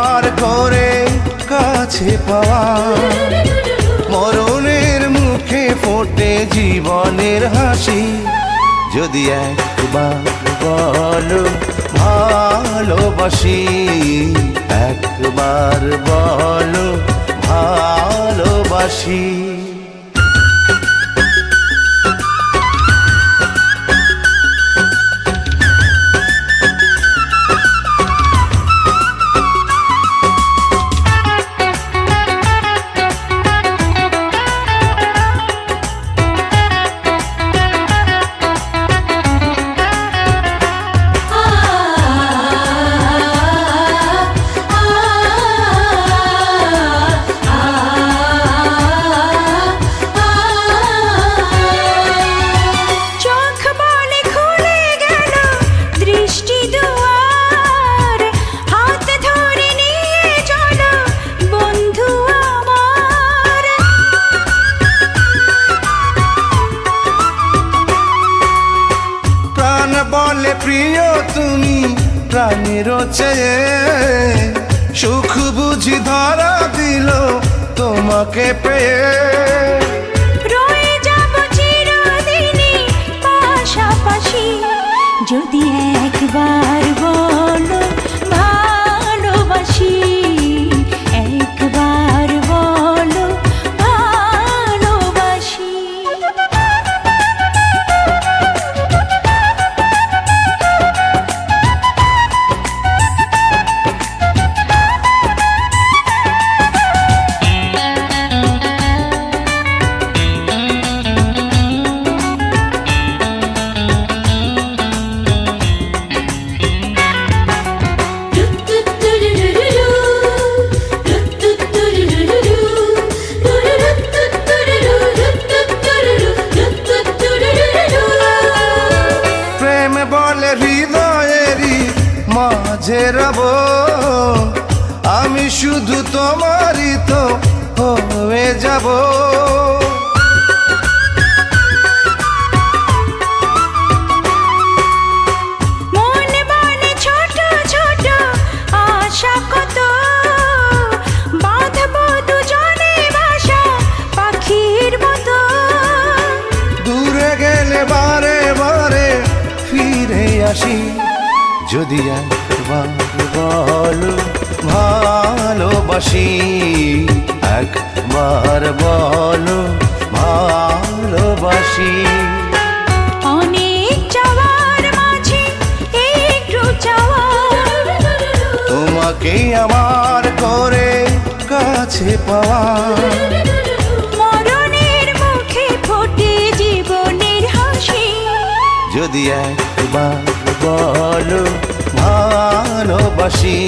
আমার করে কাছে পাওয়া, মরণের মুখে ফোটে জীবনের হাসি। যদি একবার বলো ভালোবাসি, একবার বলো ভালোবাসি। বলে প্রিয় তুমি প্রাণের চেয়ে, সুখ বুঝি ধরা দিল তোমাকে পেয়ে। রয়ে যাব চিরদিনই পাশাপাশি, যদি একবার বলো ভালোবাসি, একবার বলো ভালোবাসি। হৃদয়েরই মাঝে রব আমি, শুধু তোমারই তো হয়ে যাব। মনে মনে ছোট ছোট আশা কত, বাঁধব দুজনে বাসা পাখির মতো। দূরে গেলে বারে বারে ফিরে আসি, যদি একবার বলো ভালোবাসি, একবার বলো ভালোবাসি। অনেক চাওয়ার মাঝে একটু চাওয়া, তোমাকে আমার করে কাছে পাওয়া, মরণের মুখে ফোটে জীবনের হাসি। যদি একবার বলো ভালোবাসি,